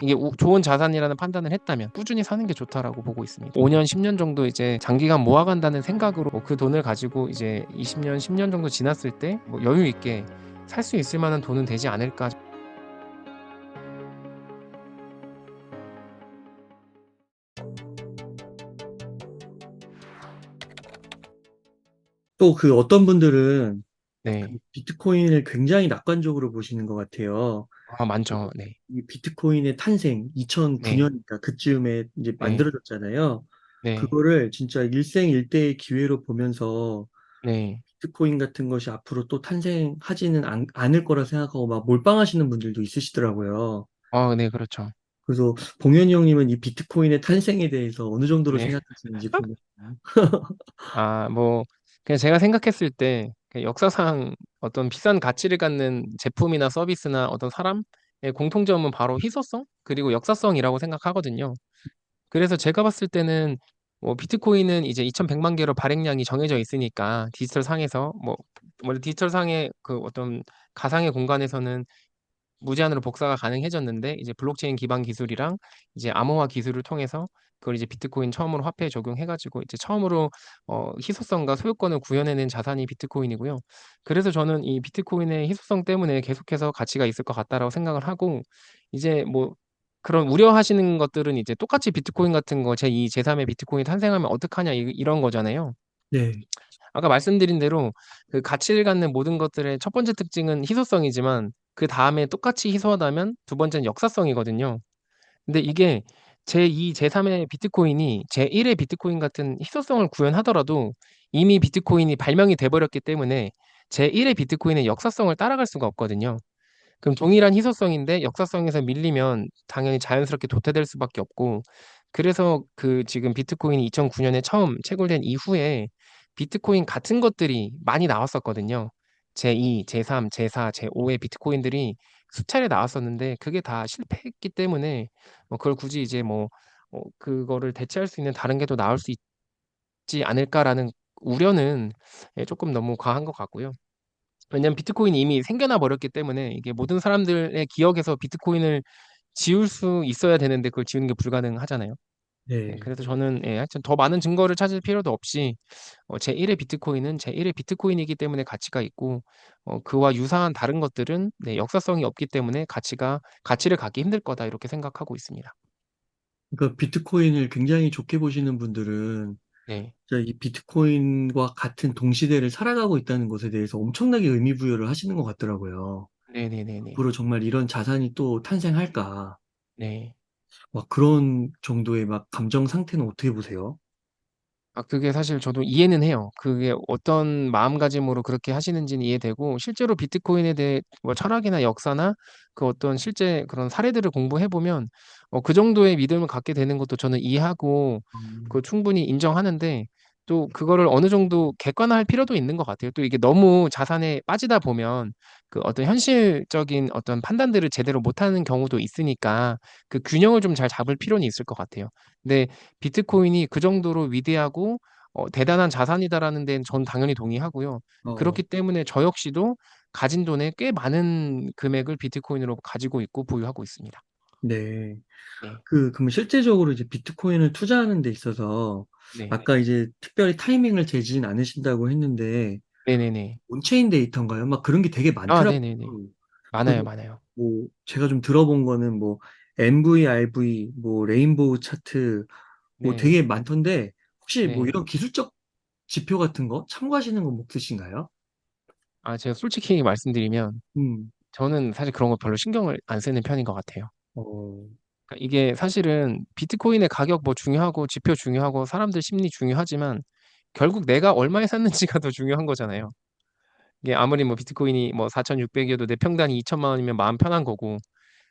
이게 좋은 자산이라는 판단을 했다면 꾸준히 사는 게 좋다라고 보고 있습니다. 5년, 10년 정도 이제 장기간 모아간다는 생각으로 그 돈을 가지고 이제 20년, 10년 정도 지났을 때 뭐 여유 있게 살 수 있을 만한 돈은 되지 않을까. 또 그 어떤 분들은 네. 그 비트코인을 굉장히 낙관적으로 보시는 것 같아요. 아, 많죠. 네. 이 비트코인의 탄생 네. 2009년이니까 그쯤에 이제 네. 만들어졌잖아요. 네. 그거를 진짜 일생일대의 기회로 보면서 네. 비트코인 같은 것이 앞으로 또 탄생하지는 않을 거라 생각하고 막 몰빵하시는 분들도 있으시더라고요. 네, 그렇죠. 그래서 봉현이 형님은 이 비트코인의 탄생에 대해서 어느 정도로 네. 생각하시는지 궁금해요. 뭐 그냥 제가 생각했을 때 그냥 역사상 어떤 비싼 가치를 갖는 제품이나 서비스나 어떤 사람의 공통점은 바로 희소성 그리고 역사성이라고 생각하거든요. 그래서 제가 봤을 때는 뭐 비트코인은 이제 2,100만 개로 발행량이 정해져 있으니까 디지털 상에서 뭐 원래 디지털 상의 그 어떤 가상의 공간에서는 무제한으로 복사가 가능해졌는데 이제 블록체인 기반 기술이랑 이제 암호화 기술을 통해서 그걸 이제 비트코인 처음으로 화폐에 적용해가지고 이제 처음으로 희소성과 소유권을 구현해낸 자산이 비트코인이고요. 그래서 저는 이 비트코인의 희소성 때문에 계속해서 가치가 있을 것 같다라고 생각을 하고 이제 뭐 그런 우려하시는 것들은 이제 똑같이 비트코인 같은 거 제2, 제3의 비트코인 탄생하면 어떡하냐 이런 거잖아요. 네, 아까 말씀드린 대로 그 가치를 갖는 모든 것들의 첫 번째 특징은 희소성이지만 그 다음에 똑같이 희소하다면 두 번째는 역사성이거든요. 근데 이게 제2, 제3의 비트코인이 제1의 비트코인 같은 희소성을 구현하더라도 이미 비트코인이 발명이 돼버렸기 때문에 제1의 비트코인의 역사성을 따라갈 수가 없거든요. 그럼 동일한 희소성인데 역사성에서 밀리면 당연히 자연스럽게 도태될 수밖에 없고 그래서 그 지금 비트코인이 2009년에 처음 채굴된 이후에 비트코인 같은 것들이 많이 나왔었거든요. 제2, 제3, 제4, 제5의 비트코인들이 수차례 나왔었는데 그게 다 실패했기 때문에 그걸 굳이 이제 뭐 그거를 대체할 수 있는 다른 게 더 나올 수 있지 않을까라는 우려는 조금 너무 과한 것 같고요. 왜냐면 비트코인이 이미 생겨나 버렸기 때문에 이게 모든 사람들의 기억에서 비트코인을 지울 수 있어야 되는데 그걸 지우는 게 불가능하잖아요. 네, 네. 그래서 저는 하여튼 더 많은 증거를 찾을 필요도 없이 제1의 비트코인은 제1의 비트코인이기 때문에 가치가 있고 그와 유사한 다른 것들은 네, 역사성이 없기 때문에 가치를 갖기 힘들 거다 이렇게 생각하고 있습니다. 그러니까 비트코인을 굉장히 좋게 보시는 분들은 네, 진짜 이 비트코인과 같은 동시대를 살아가고 있다는 것에 대해서 엄청나게 의미 부여를 하시는 것 같더라고요. 네, 네, 네, 네, 앞으로 정말 이런 자산이 또 탄생할까? 네. 막 그런 정도의 막 감정 상태는 어떻게 보세요? 그게 사실 저도 이해는 해요. 그게 어떤 마음가짐으로 그렇게 하시는지는 이해되고, 실제로 비트코인에 대해 뭐 철학이나 역사나 그 어떤 실제 그런 사례들을 공부해보면, 그 정도의 믿음을 갖게 되는 것도 저는 이해하고, 그 충분히 인정하는데, 또 그거를 어느 정도 객관화할 필요도 있는 것 같아요. 또 이게 너무 자산에 빠지다 보면, 그 어떤 현실적인 어떤 판단들을 제대로 못하는 경우도 있으니까, 그 균형을 좀 잘 잡을 필요는 있을 것 같아요. 근데 비트코인이 그 정도로 위대하고 대단한 자산이다라는 데는 전 당연히 동의하고요. 어, 그렇기 때문에 저 역시도 가진 돈의 꽤 많은 금액을 비트코인으로 가지고 있고 보유하고 있습니다. 네. 네. 그럼 실제적으로 이제 비트코인을 투자하는 데 있어서 네. 아까 이제 특별히 타이밍을 재진 않으신다고 했는데 네네네. 온체인 데이터인가요? 막 그런 게 되게 많더라고요. 네네네. 많아요, 그래서 많아요. 뭐 제가 좀 들어본 거는 뭐 MVRV, 뭐 레인보우 차트 뭐 네. 되게 많던데 혹시 뭐 네. 이런 기술적 지표 같은 거 참고하시는 건 없으신가요? 제가 솔직히 말씀드리면 음, 저는 사실 그런 거 별로 신경을 안 쓰는 편인 것 같아요. 어, 그러니까 이게 사실은 비트코인의 가격 뭐 중요하고 지표 중요하고 사람들 심리 중요하지만 결국 내가 얼마에 샀는지가 더 중요한 거잖아요. 이게 아무리 뭐 비트코인이 뭐 4,600이어도 내 평단이 2천만 원이면 마음 편한 거고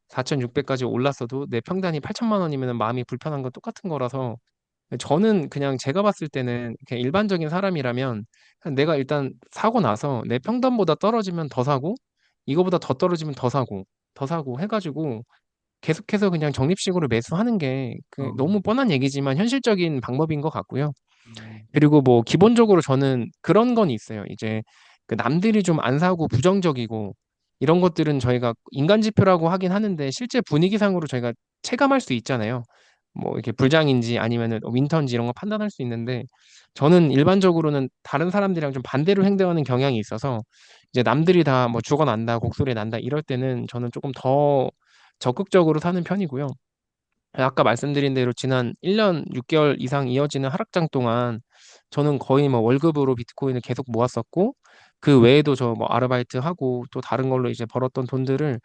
4,600까지 올랐어도 내 평단이 8천만 원이면 마음이 불편한 건 똑같은 거라서 저는 그냥 제가 봤을 때는 그냥 일반적인 사람이라면 그냥 내가 일단 사고 나서 내 평단보다 떨어지면 더 사고 이거보다 더 떨어지면 더 사고 해가지고 계속해서 그냥 적립식으로 매수하는 게 어, 너무 뻔한 얘기지만 현실적인 방법인 것 같고요. 음, 그리고 뭐 기본적으로 저는 그런 건 있어요. 이제 그 남들이 좀 안 사고 부정적이고 이런 것들은 저희가 인간 지표라고 하긴 하는데 실제 분위기상으로 저희가 체감할 수 있잖아요. 뭐 이렇게 불장인지 아니면은 윈터인지 이런 거 판단할 수 있는데 저는 일반적으로는 다른 사람들이랑 좀 반대로 행동하는 경향이 있어서 이제 남들이 다 뭐 죽어난다, 곡소리 난다 이럴 때는 저는 조금 더 적극적으로 사는 편이고요. 아까 말씀드린 대로 지난 1년 6개월 이상 이어지는 하락장 동안 저는 거의 뭐 월급으로 비트코인을 계속 모았었고 그 외에도 저 뭐 아르바이트 하고 또 다른 걸로 이제 벌었던 돈들을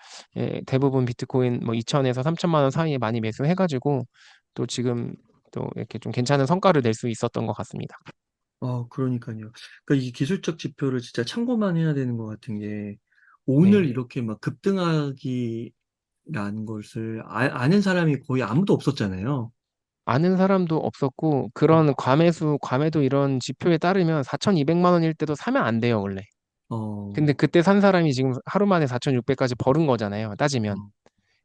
대부분 비트코인 뭐 2천에서 3천만 원 사이에 많이 매수해가지고 또 지금 또 이렇게 좀 괜찮은 성과를 낼 수 있었던 것 같습니다. 그러니까요. 그러니까 이 기술적 지표를 진짜 참고만 해야 되는 것 같은 게, 오늘 네. 이렇게 막 급등하기라는 것을 아는 사람이 거의 아무도 없었잖아요. 아는 사람도 없었고 그런 과매도 이런 지표에 따르면 4,200만 원일 때도 사면 안 돼요, 원래. 어, 근데 그때 산 사람이 지금 하루 만에 4,600까지 벌은 거잖아요, 따지면. 어,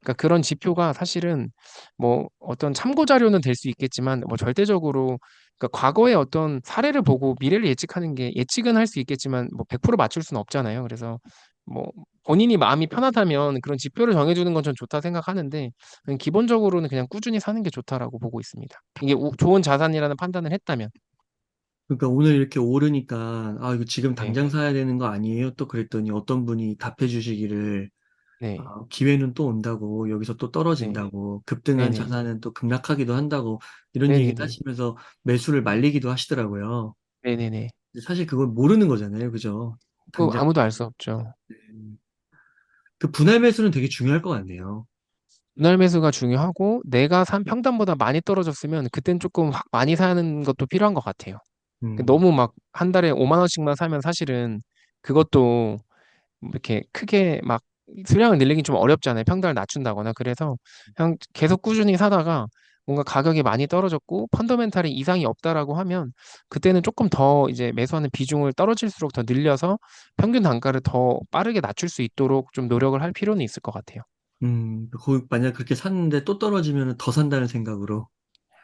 그러니까 그런 지표가 사실은 뭐 어떤 참고 자료는 될 수 있겠지만 뭐 절대적으로 그러니까 과거의 어떤 사례를 보고 미래를 예측하는 게 예측은 할 수 있겠지만 뭐 100% 맞출 수는 없잖아요. 그래서 뭐 본인이 마음이 편하다면 그런 지표를 정해주는 건 전 좋다 생각하는데 그냥 기본적으로는 그냥 꾸준히 사는 게 좋다라고 보고 있습니다. 이게 좋은 자산이라는 판단을 했다면. 그러니까 오늘 이렇게 오르니까, 이거 지금 네, 당장 사야 되는 거 아니에요? 또 그랬더니 어떤 분이 답해 주시기를, 네, 기회는 또 온다고, 여기서 또 네, 떨어진다고, 급등한 네네, 자산은 또 급락하기도 한다고, 이런 얘기 네네네, 하시면서 매수를 말리기도 하시더라고요. 네네네. 근데 사실 그건 모르는 거잖아요. 그죠? 그 당장. 아무도 알 수 없죠. 그 분할 매수는 되게 중요할 것 같네요. 분할 매수가 중요하고 내가 산 평단보다 많이 떨어졌으면 그땐 조금 확 많이 사는 것도 필요한 것 같아요. 음, 너무 막 한 달에 5만 원씩만 사면 사실은 그것도 뭐 이렇게 크게 막 수량을 늘리긴 좀 어렵잖아요. 평단을 낮춘다거나. 그래서 그냥 계속 꾸준히 사다가 뭔가 가격이 많이 떨어졌고 펀더멘탈이 이상이 없다라고 하면 그때는 조금 더 이제 매수하는 비중을 떨어질수록 더 늘려서 평균 단가를 더 빠르게 낮출 수 있도록 좀 노력을 할 필요는 있을 것 같아요. 만약 그렇게 샀는데 또 떨어지면 더 산다는 생각으로.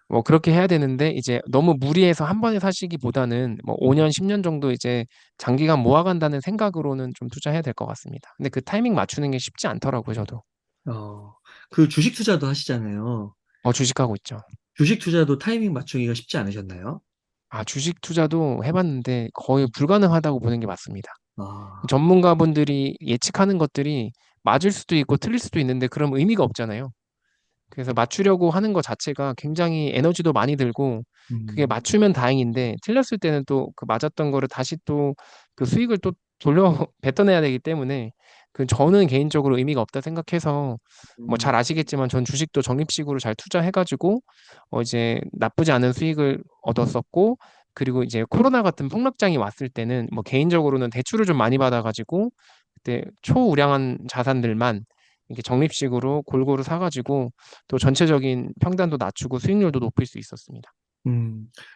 뭐 그렇게 해야 되는데 이제 너무 무리해서 한 번에 사시기보다는 뭐 5년, 10년 정도 이제 장기간 모아간다는 생각으로는 좀 투자해야 될 것 같습니다. 근데 그 타이밍 맞추는 게 쉽지 않더라고요, 저도. 어, 그 주식 투자도 하시잖아요. 주식하고 있죠. 주식 투자도 타이밍 맞추기가 쉽지 않으셨나요? 주식 투자도 해봤는데 거의 불가능하다고 보는 게 맞습니다. 아, 전문가분들이 예측하는 것들이 맞을 수도 있고 틀릴 수도 있는데 그럼 의미가 없잖아요. 그래서 맞추려고 하는 것 자체가 굉장히 에너지도 많이 들고 그게 음, 맞추면 다행인데 틀렸을 때는 또 그 맞았던 거를 다시 또 그 수익을 또 돌려 뱉어내야 되기 때문에 그 저는 개인적으로 의미가 없다 생각해서 뭐 음, 잘 아시겠지만 전 주식도 적립식으로 잘 투자해가지고 이제 나쁘지 않은 수익을 얻었었고 그리고 이제 코로나 같은 폭락장이 왔을 때는 뭐 개인적으로는 대출을 좀 많이 받아가지고 그때 초우량한 자산들만 이렇게 적립식으로 골고루 사가지고 또 전체적인 평단도 낮추고 수익률도 높일 수 있었습니다.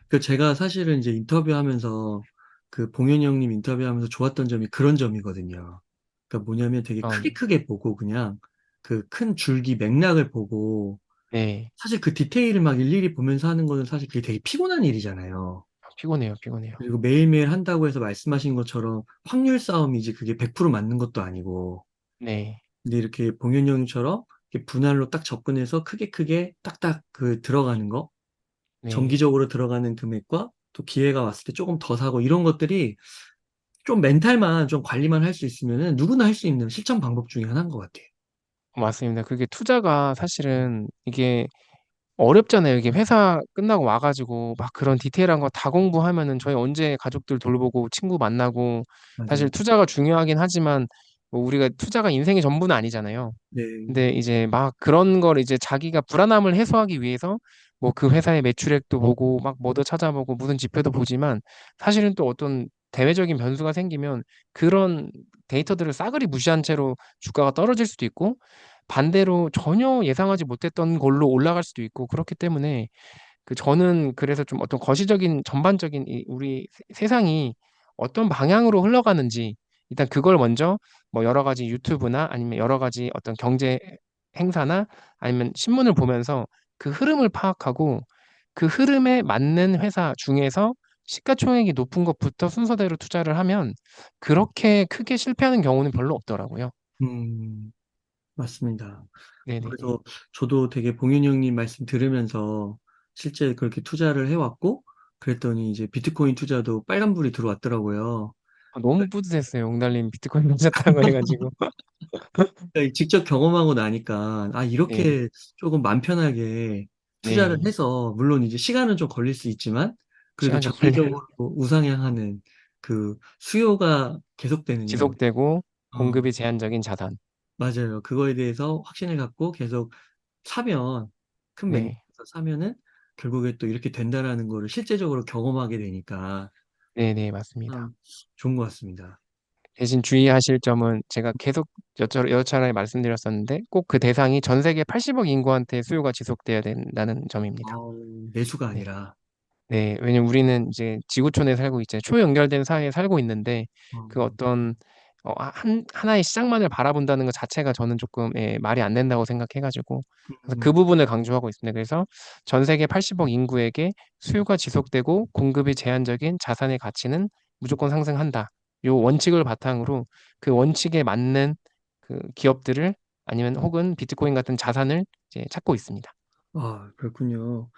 그 제가 사실은 이제 인터뷰하면서 그 봉현이 형님 인터뷰하면서 좋았던 점이 그런 점이거든요. 그러니까 뭐냐면 되게 어, 크게 크게 보고 그냥 그 큰 줄기 맥락을 보고 네, 사실 그 디테일을 막 일일이 보면서 하는 거는 사실 그게 되게 피곤한 일이잖아요. 피곤해요, 피곤해요. 그리고 매일매일 한다고 해서 말씀하신 것처럼 확률 싸움이지 그게 100% 맞는 것도 아니고. 네, 근데 이렇게 봉현 형처럼 이렇게 분할로 딱 접근해서 크게 크게 딱딱 그 들어가는 거, 네. 정기적으로 들어가는 금액과 또 기회가 왔을 때 조금 더 사고 이런 것들이 좀 멘탈만 좀 관리만 할 수 있으면은 누구나 할 수 있는 실천 방법 중에 하나인 것 같아요. 맞습니다. 그게 투자가 사실은 이게 어렵잖아요. 이게 회사 끝나고 와가지고 막 그런 디테일한 거 다 공부하면은 저희 언제 가족들 돌보고 친구 만나고 사실 맞아요. 투자가 중요하긴 하지만 뭐 우리가 투자가 인생의 전부는 아니잖아요. 네. 근데 이제 막 그런 걸 이제 자기가 불안함을 해소하기 위해서 뭐 그 회사의 매출액도 보고 막 뭐도 찾아보고 무슨 지표도 보지만 사실은 또 어떤 대외적인 변수가 생기면 그런 데이터들을 싸그리 무시한 채로 주가가 떨어질 수도 있고 반대로 전혀 예상하지 못했던 걸로 올라갈 수도 있고 그렇기 때문에 저는 그래서 좀 어떤 거시적인 전반적인 이 우리 세상이 어떤 방향으로 흘러가는지 일단 그걸 먼저 뭐 여러 가지 유튜브나 아니면 여러 가지 어떤 경제 행사나 아니면 신문을 보면서 그 흐름을 파악하고 그 흐름에 맞는 회사 중에서 시가총액이 높은 것부터 순서대로 투자를 하면 그렇게 크게 실패하는 경우는 별로 없더라고요. 음, 맞습니다. 네네네. 그래서 저도 되게 봉윤 형님 말씀 들으면서 실제 그렇게 투자를 해왔고, 그랬더니 이제 비트코인 투자도 빨간불이 들어왔더라고요. 아, 너무 뿌듯했어요. 옹달님 비트코인 맞았다고 해가지고. 그러니까 직접 경험하고 나니까, 아, 네, 이렇게 조금 맘 편하게 투자를 네. 해서, 물론 이제 시간은 좀 걸릴 수 있지만, 그래도 시간 좀 걸려요. 장기적으로 우상향하는 그 수요가 계속되는요. 지속되고 어, 공급이 제한적인 자산. 맞아요. 그거에 대해서 확신을 갖고 계속 사면, 큰 네, 매니에서 사면은 결국에 또 이렇게 된다라는 거를 실제적으로 경험하게 되니까 네네, 맞습니다. 참 좋은 것 같습니다. 대신 주의하실 점은 제가 계속 여러 차례 말씀드렸었는데 꼭 그 대상이 전 세계 80억 인구한테 수요가 지속돼야 된다는 점입니다. 내수가 네. 아니라, 네, 왜냐면 우리는 이제 지구촌에 살고 있잖아요. 초연결된 사회에 살고 있는데 어, 그 어떤 하나의 시장만을 바라본다는 것 자체가 저는 조금 말이 안 된다고 생각해가지고 그래서 음, 그 부분을 강조하고 있습니다. 그래서 전 세계 80억 인구에게 수요가 지속되고 공급이 제한적인 자산의 가치는 무조건 상승한다. 요 원칙을 바탕으로 그 원칙에 맞는 그 기업들을 아니면 혹은 비트코인 같은 자산을 이제 찾고 있습니다. 그렇군요.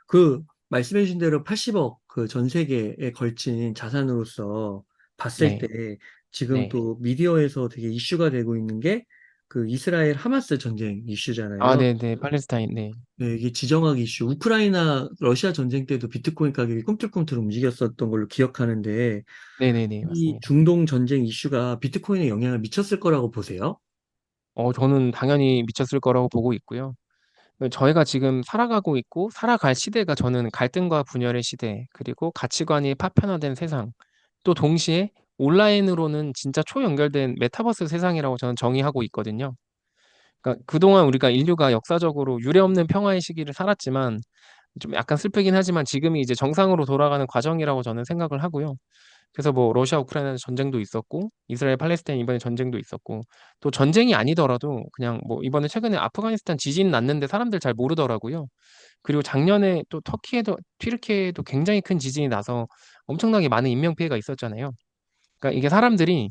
그 말씀해 주신 대로 80억 그 전 세계에 걸친 자산으로서 봤을 네, 때 지금 네. 또 미디어에서 되게 이슈가 되고 있는 게 그 이스라엘 하마스 전쟁 아, 이슈잖아요. 네, 네. 팔레스타인, 네. 네, 이게 지정학 이슈. 우크라이나 러시아 전쟁 때도 비트코인 가격이 꿈틀꿈틀 움직였었던 걸로 기억하는데 네네네, 이 맞습니다. 중동 전쟁 이슈가 비트코인에 영향을 미쳤을 거라고 보세요? 저는 당연히 미쳤을 거라고 보고 있고요. 저희가 지금 살아가고 있고, 살아갈 시대가 저는 갈등과 분열의 시대, 그리고 가치관이 파편화된 세상, 또 동시에 온라인으로는 진짜 초연결된 메타버스 세상이라고 저는 정의하고 있거든요. 그러니까 그동안 우리가 인류가 역사적으로 유례없는 평화의 시기를 살았지만, 좀 약간 슬프긴 하지만 지금이 이제 정상으로 돌아가는 과정이라고 저는 생각을 하고요. 그래서 뭐 러시아 우크라이나 전쟁도 있었고 이스라엘 팔레스타인 이번에 전쟁도 있었고 또 전쟁이 아니더라도 그냥 뭐 이번에 최근에 아프가니스탄 지진 났는데 사람들 잘 모르더라고요. 그리고 작년에 또 터키에도 튀르키예에도 굉장히 큰 지진이 나서 엄청나게 많은 인명 피해가 있었잖아요. 그러니까 이게 사람들이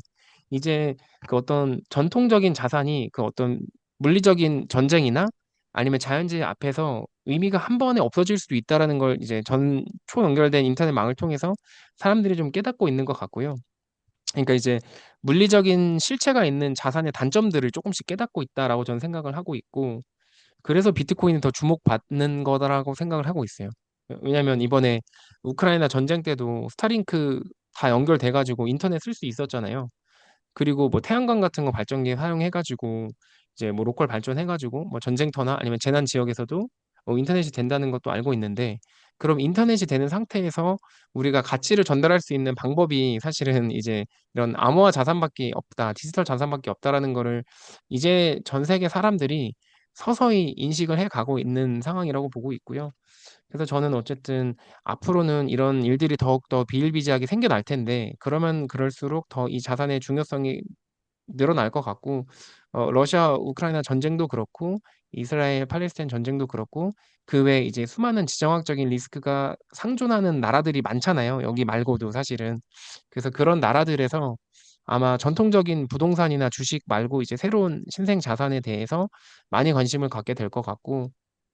이제 그 어떤 전통적인 자산이 그 어떤 물리적인 전쟁이나 아니면 자연재해 앞에서 의미가 한 번에 없어질 수도 있다라는 걸 이제 전 초연결된 인터넷망을 통해서 사람들이 좀 깨닫고 있는 것 같고요. 그러니까 이제 물리적인 실체가 있는 자산의 단점들을 조금씩 깨닫고 있다라고 저는 생각을 하고 있고, 그래서 비트코인이 더 주목받는 거다라고 생각을 하고 있어요. 왜냐하면 이번에 우크라이나 전쟁 때도 스타링크 다 연결돼가지고 인터넷 쓸 수 있었잖아요. 그리고 뭐 태양광 같은 거 발전기 사용해가지고 이제 뭐 로컬 발전해가지고 뭐 전쟁터나 아니면 재난 지역에서도 인터넷이 된다는 것도 알고 있는데 그럼 인터넷이 되는 상태에서 우리가 가치를 전달할 수 있는 방법이 사실은 이제 이런 암호화 자산밖에 없다, 디지털 자산밖에 없다라는 거를 이제 전 세계 사람들이 서서히 인식을 해 가고 있는 상황이라고 보고 있고요. 그래서 저는 어쨌든 앞으로는 이런 일들이 더욱더 비일비재하게 생겨날 텐데 그러면 그럴수록 더 이 자산의 중요성이 늘어날 것 같고 러시아 우크라이나 전쟁도 그렇고 이스라엘 팔레스타인 전쟁도 그렇고 그 외에 이제 수많은 지정학적인 리스크가 상존하는 나라들이 많잖아요. 여기 말고도 사실은. 그래서 그런 나라들에서 아마 전통적인 부동산이나 주식 말고 이제 새로운 신생 자산에 대해서 많이 관심을 갖게 될 것 같고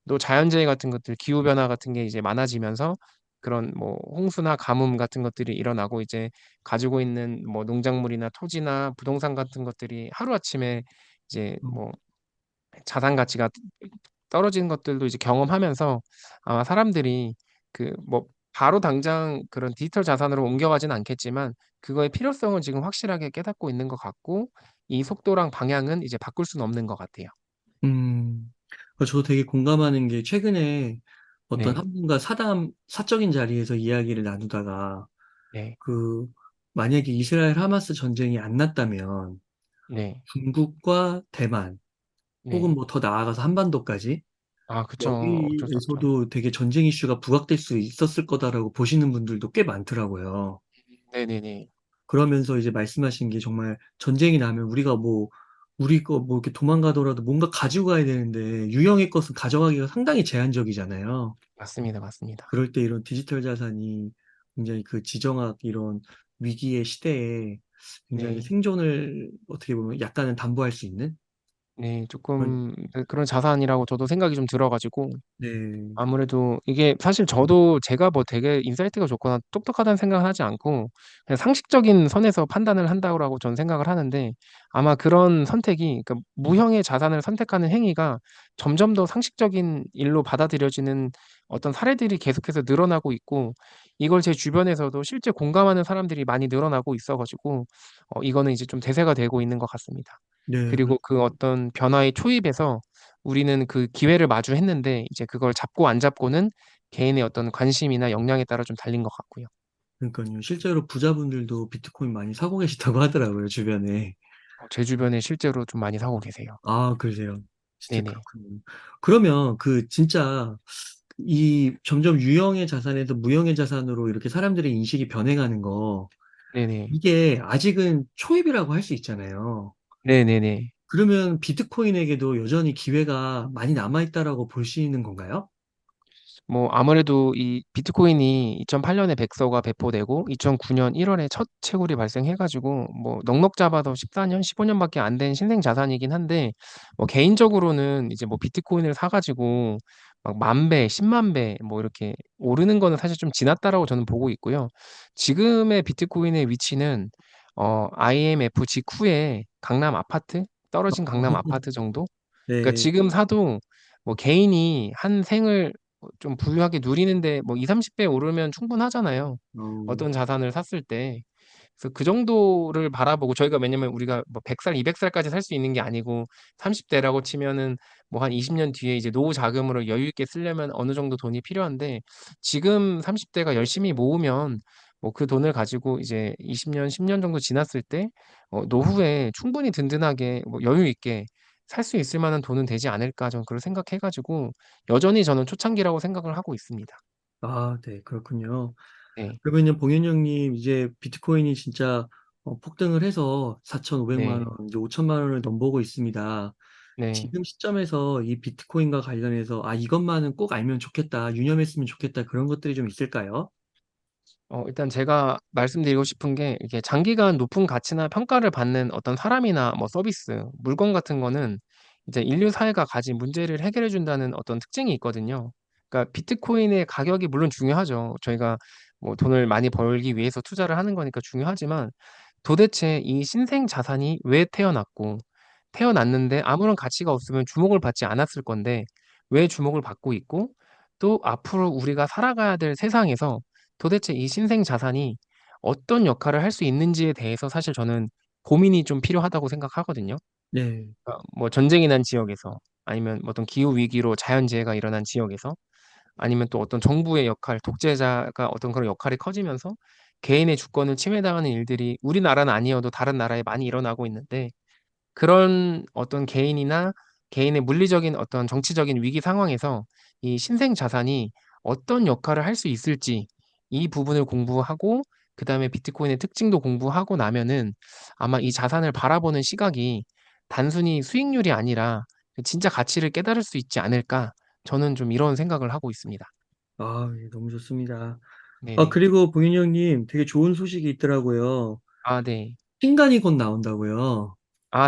또 자연재해 같은 것들 기후 변화 같은 게 이제 많아지면서 그런 뭐 홍수나 가뭄 같은 것들이 일어나고 이제 가지고 있는 뭐 농작물이나 토지나 부동산 같은 것들이 하루아침에 이제 뭐 자산 가치가 떨어지는 것들도 이제 경험하면서 아마 사람들이 그 뭐 바로 당장 그런 디지털 자산으로 옮겨가지는 않겠지만 그거의 필요성을 지금 확실하게 깨닫고 있는 것 같고 이 속도랑 방향은 이제 바꿀 수는 없는 것 같아요. 음, 저 되게 공감하는 게 최근에 어떤 네, 한 분과 사적인 자리에서 이야기를 나누다가 네, 그 만약에 이스라엘 하마스 전쟁이 안 났다면 네, 중국과 대만 혹은 네. 뭐 더 나아가서 한반도까지 아, 그쵸. 어쩔 수 없죠. 여기에서도 되게 전쟁 이슈가 부각될 수 있었을 거다라고 보시는 분들도 꽤 많더라고요. 네네네. 그러면서 이제 말씀하신 게 정말 전쟁이 나면 우리가 뭐 우리 거 뭐 이렇게 도망가더라도 뭔가 가지고 가야 되는데 유형의 것은 가져가기가 상당히 제한적이잖아요. 맞습니다. 맞습니다. 그럴 때 이런 디지털 자산이 굉장히 그 지정학 이런 위기의 시대에 굉장히 네. 생존을 어떻게 보면 약간은 담보할 수 있는 네. 그런, 조금 그런 자산이라고 저도 생각이 좀 들어 가지고 네, 아무래도 이게 사실 저도 제가 뭐 되게 인사이트가 좋거나 똑똑하다는 생각은 하지 않고 그냥 상식적인 선에서 판단을 한다고 저는 생각을 하는데 아마 그런 선택이 그러니까 무형의 자산을 선택하는 행위가 점점 더 상식적인 일로 받아들여지는 어떤 사례들이 계속해서 늘어나고 있고 이걸 제 주변에서도 실제 공감하는 사람들이 많이 늘어나고 있어 가지고 이거는 이제 좀 대세가 되고 있는 것 같습니다. 네, 그리고 그 어떤 변화의 초입에서 우리는 그 기회를 마주했는데 이제 그걸 잡고 안 잡고는 개인의 어떤 관심이나 역량에 따라 좀 달린 것 같고요. 그러니까요. 실제로 부자분들도 비트코인 많이 사고 계시다고 하더라고요, 주변에. 제 주변에 실제로 좀 많이 사고 계세요. 아, 그러세요. 진짜 네네. 그렇군요. 그러면 그 진짜 이 점점 유형의 자산에서 무형의 자산으로 이렇게 사람들의 인식이 변해가는 거, 네네. 이게 아직은 초입이라고 할 수 있잖아요. 네네네. 그러면 비트코인에게도 여전히 기회가 많이 남아있다라고 볼 수 있는 건가요? 뭐 아무래도 이 비트코인이 2008년에 백서가 배포되고 2009년 1월에 첫 채굴이 발생해 가지고 뭐 넉넉 잡아도 14년, 15년밖에 안 된 신생 자산이긴 한데 뭐 개인적으로는 이제 뭐 비트코인을 사 가지고 막 만 배, 10만 배 뭐 이렇게 오르는 거는 사실 좀 지났다라고 저는 보고 있고요. 지금의 비트코인의 위치는 IMF 직후에 강남 아파트, 떨어진 강남 아파트 정도? 그러니까 네. 지금 사도 뭐 개인이 한 생을 좀 부유하게 누리는데 뭐 2-30배 오르면 충분하잖아요. 어, 어떤 자산을 샀을 때. 그래서 그 정도를 바라보고 저희가 왜냐면 우리가 뭐 100살, 200살까지 살 수 있는 게 아니고 30대라고 치면은 뭐 한 20년 뒤에 이제 노후 자금으로 여유 있게 쓰려면 어느 정도 돈이 필요한데 지금 30대가 열심히 모으면 뭐 그 돈을 가지고 이제 20년, 10년 정도 지났을 때 노후에 충분히 든든하게 뭐 여유 있게 살 수 있을 만한 돈은 되지 않을까 저는 그걸 생각해 가지고 여전히 저는 초창기라고 생각을 하고 있습니다. 아, 네, 그렇군요. 네. 그러면요, 봉현 형님, 이제 비트코인이 진짜 폭등을 해서 4,500만 네. 원, 이제 5천만 원을 넘보고 있습니다. 네. 지금 시점에서 이 비트코인과 관련해서, 아, 이것만은 꼭 알면 좋겠다, 유념했으면 좋겠다, 그런 것들이 좀 있을까요? 일단 제가 말씀드리고 싶은 게 이게 장기간 높은 가치나 평가를 받는 어떤 사람이나 뭐 서비스, 물건 같은 거는 이제 인류 사회가 가진 문제를 해결해 준다는 어떤 특징이 있거든요. 그러니까 비트코인의 가격이 물론 중요하죠. 저희가 뭐 돈을 많이 벌기 위해서 투자를 하는 거니까 중요하지만 도대체 이 신생 자산이 왜 태어났고 태어났는데 아무런 가치가 없으면 주목을 받지 않았을 건데 왜 주목을 받고 있고 또 앞으로 우리가 살아가야 될 세상에서 도대체 이 신생 자산이 어떤 역할을 할 수 있는지에 대해서 사실 저는 고민이 좀 필요하다고 생각하거든요. 네. 뭐 전쟁이 난 지역에서 아니면 뭐 어떤 기후 위기로 자연재해가 일어난 지역에서 아니면 또 어떤 정부의 역할, 독재자가 어떤 그런 역할이 커지면서 개인의 주권을 침해당하는 일들이 우리나라는 아니어도 다른 나라에 많이 일어나고 있는데 그런 어떤 개인이나 개인의 물리적인 어떤 정치적인 위기 상황에서 이 신생 자산이 어떤 역할을 할 수 있을지 이 부분을 공부하고 그다음에 비트코인의 특징도 공부하고 나면은 아마 이 자산을 바라보는 시각이 단순히 수익률이 아니라 그 진짜 가치를 깨달을 수 있지 않을까 저는 좀 이런 생각을 하고 있습니다. 아, 예, 너무 좋습니다. 아, 네네. 그리고 봉현 형님, 되게 좋은 소식이 있더라고요. 아 네. 신간이 곧 나온다고요.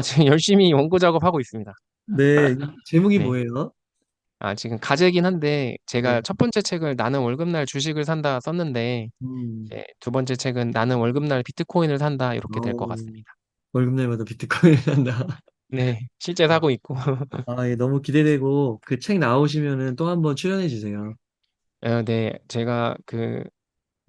지금 열심히 원고 작업하고 있습니다. 네, 제목이 네. 뭐예요? 지금 가제긴 한데 네. 제가 첫 번째 책을 나는 월급날 주식을 산다 썼는데 음, 이제 두 번째 책은 나는 월급날 비트코인을 산다 이렇게 될 것 어, 같습니다. 월급날마다 비트코인을 산다. 네. 실제 사고 있고. 아, 예, 너무 기대되고, 그 책 나오시면은 또 한번 출연해 주세요. 네. 제가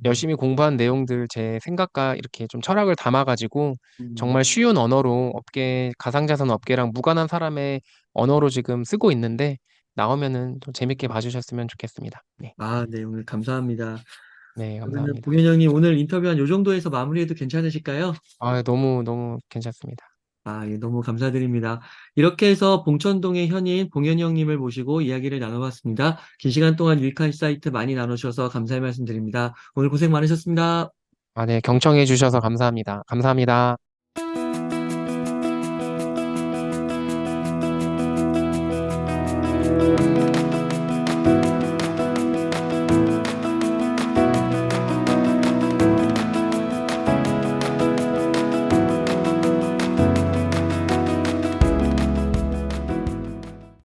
열심히 공부한 내용들 제 생각과 이렇게 좀 철학을 담아 가지고 음, 정말 쉬운 언어로 업계 가상자산 업계랑 무관한 사람의 언어로 지금 쓰고 있는데 나오면은 좀 재밌게 봐 주셨으면 좋겠습니다. 네. 아, 네, 오늘 감사합니다. 네. 그러면 감사합니다. 봉현 형님 오늘 인터뷰 한 요 정도에서 마무리해도 괜찮으실까요? 너무 괜찮습니다. 아, 예, 너무 감사드립니다. 이렇게 해서 봉천동의 현인 봉현 형님을 모시고 이야기를 나눠봤습니다. 긴 시간 동안 유익한 사이트 많이 나누셔서 감사의 말씀드립니다. 오늘 고생 많으셨습니다. 네. 경청해 주셔서 감사합니다. 감사합니다.